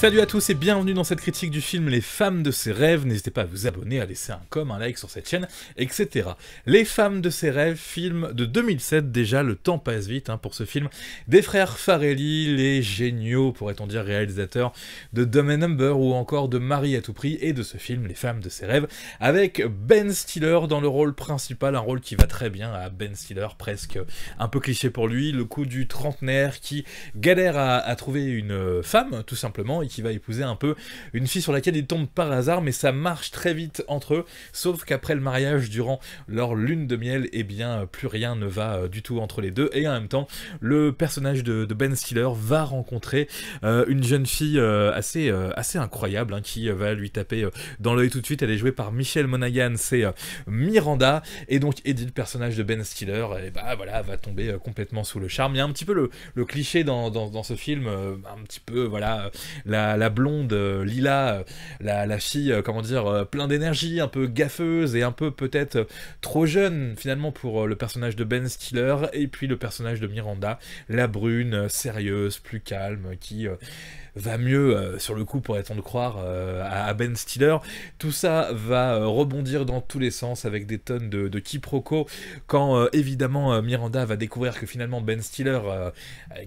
Salut à tous et bienvenue dans cette critique du film Les femmes de ses rêves. N'hésitez pas à vous abonner, à laisser un com, un like sur cette chaîne, etc. Les femmes de ses rêves, film de 2007 déjà, le temps passe vite pour ce film. Des frères Farrelly, les géniaux, pourrait-on dire, réalisateurs de Dumb and Dumber ou encore de Marie à tout prix, et de ce film Les femmes de ses rêves, avec Ben Stiller dans le rôle principal, un rôle qui va très bien à Ben Stiller, presque un peu cliché pour lui, le coup du trentenaire qui galère à trouver une femme, tout simplement, et qui va épouser un peu une fille sur laquelle il tombe par hasard, mais ça marche très vite entre eux, sauf qu'après le mariage, durant leur lune de miel, eh bien, plus rien ne va du tout entre les deux, et en même temps, le personnage de Ben Stiller va rencontrer une jeune fille assez incroyable, qui va lui taper dans l'œil tout de suite. Elle est jouée par Michelle Monaghan, c'est Miranda, et donc Eddie, le personnage de Ben Stiller, et bah voilà, va tomber complètement sous le charme. Il y a un petit peu le cliché dans ce film, un petit peu, voilà, la blonde Lila, la fille, comment dire, plein d'énergie, un peu gaffeuse et un peu peut-être trop jeune finalement pour le personnage de Ben Stiller, et puis le personnage de Miranda, la brune, sérieuse, plus calme, qui va mieux sur le coup, pourrait-on le croire, à Ben Stiller. Tout ça va rebondir dans tous les sens avec des tonnes de quiproquos quand évidemment Miranda va découvrir que finalement Ben Stiller,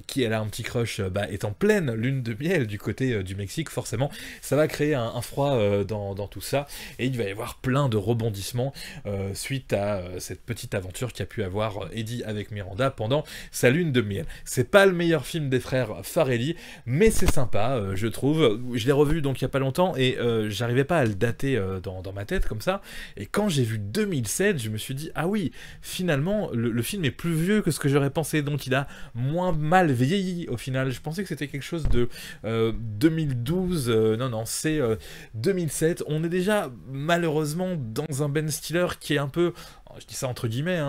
qui elle a un petit crush, est en pleine lune de miel du côté du Mexique. Forcément ça va créer un froid dans tout ça, et il va y avoir plein de rebondissements suite à cette petite aventure qu'a pu avoir Eddie avec Miranda pendant sa lune de miel. C'est pas le meilleur film des frères Farrelly, mais c'est sympa, je trouve. Je l'ai revu donc il y a pas longtemps, et j'arrivais pas à le dater dans ma tête comme ça, et quand j'ai vu 2007, je me suis dit, ah oui, finalement le film est plus vieux que ce que j'aurais pensé, donc il a moins mal vieilli au final. Je pensais que c'était quelque chose de 2012, non, c'est 2007. On est déjà malheureusement dans un Ben Stiller qui est un peu, je dis ça entre guillemets,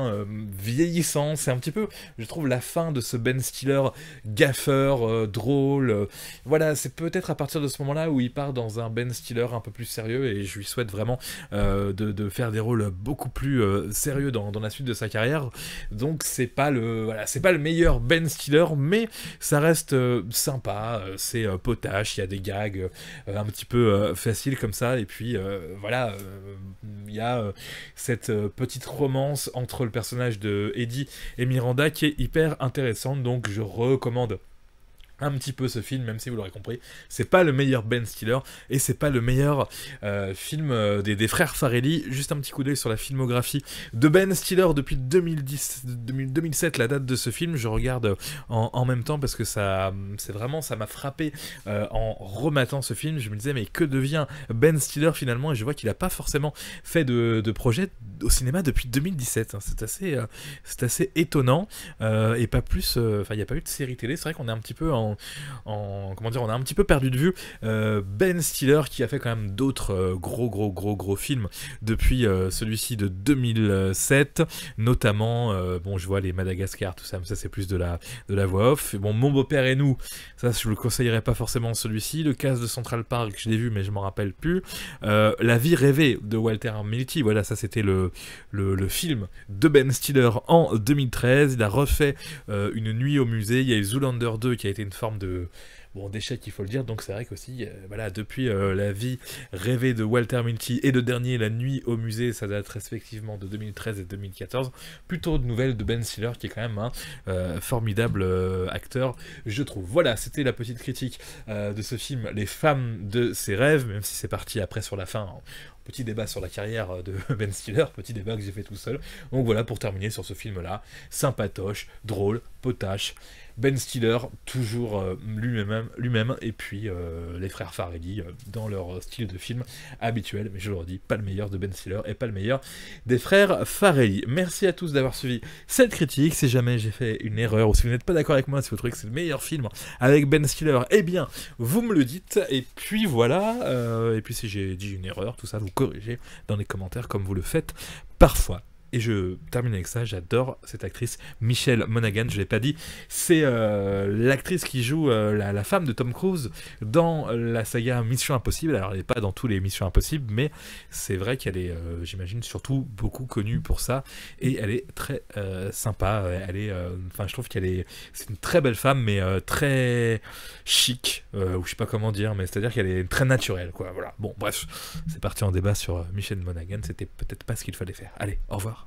vieillissant. C'est un petit peu, je trouve, la fin de ce Ben Stiller gaffeur, drôle. Voilà, c'est peut-être à partir de ce moment-là où il part dans un Ben Stiller un peu plus sérieux, et je lui souhaite vraiment de faire des rôles beaucoup plus sérieux dans la suite de sa carrière. Donc c'est pas le meilleur Ben Stiller, mais ça reste sympa, c'est potache, il y a des gags un petit peu faciles comme ça, et puis voilà, il y a cette petite romance entre le personnage de Eddie et Miranda qui est hyper intéressante, donc je recommande un petit peu ce film, même si vous l'aurez compris, c'est pas le meilleur Ben Stiller, et c'est pas le meilleur film des frères Farrelly. Juste un petit coup d'œil sur la filmographie de Ben Stiller depuis 2007, la date de ce film. Je regarde en même temps parce que ça m'a frappé en rematant ce film. Je me disais, mais que devient Ben Stiller finalement, et je vois qu'il a pas forcément fait de projet au cinéma depuis 2017. C'est assez étonnant, et pas plus. Enfin, il n'y a pas eu de série télé. C'est vrai qu'on est un petit peu comment dire, on a un petit peu perdu de vue Ben Stiller, qui a fait quand même d'autres gros films depuis celui-ci de 2007, notamment bon, je vois les Madagascar, tout ça, mais ça c'est plus de la voix off. Bon, Mon beau-père et nous, ça je le conseillerais pas forcément, celui-ci. Le Casse de Central Park, je l'ai vu mais je m'en rappelle plus. La vie rêvée de Walter Milty, voilà, ça c'était le film de Ben Stiller en 2013. Il a refait Une nuit au musée. Il y a eu Zoolander 2 qui a été une forme de d'échec, il faut le dire. Donc c'est vrai qu'aussi, voilà, depuis La vie rêvée de Walter Milty et le dernier La nuit au musée, ça date respectivement de 2013 et 2014, plutôt de nouvelles de Ben Stiller, qui est quand même un formidable acteur, je trouve. Voilà, c'était la petite critique de ce film Les femmes de ses rêves, même si c'est parti après sur la fin, petit débat sur la carrière de Ben Stiller, petit débat que j'ai fait tout seul. Donc voilà, pour terminer sur ce film-là, sympatoche, drôle, potache, Ben Stiller, toujours lui-même, et puis les frères Farrelly dans leur style de film habituel, mais je le redis, pas le meilleur de Ben Stiller et pas le meilleur des frères Farrelly. Merci à tous d'avoir suivi cette critique. Si jamais j'ai fait une erreur, ou si vous n'êtes pas d'accord avec moi, si vous trouvez que c'est le meilleur film avec Ben Stiller, eh bien vous me le dites, et puis voilà, et puis si j'ai dit une erreur, tout ça, vous corrigez dans les commentaires comme vous le faites parfois. Et je termine avec ça, j'adore cette actrice, Michelle Monaghan, je l'ai pas dit, c'est l'actrice qui joue la femme de Tom Cruise dans la saga Mission Impossible. Alors elle n'est pas dans tous les Missions Impossibles, mais c'est vrai qu'elle est, j'imagine, surtout beaucoup connue pour ça, et elle est très sympa, elle est, enfin je trouve c'est une très belle femme, mais très chic, ou je sais pas comment dire, mais c'est-à-dire qu'elle est très naturelle, quoi, voilà. Bon, bref, c'est parti en débat sur Michelle Monaghan, c'était peut-être pas ce qu'il fallait faire. Allez, au revoir.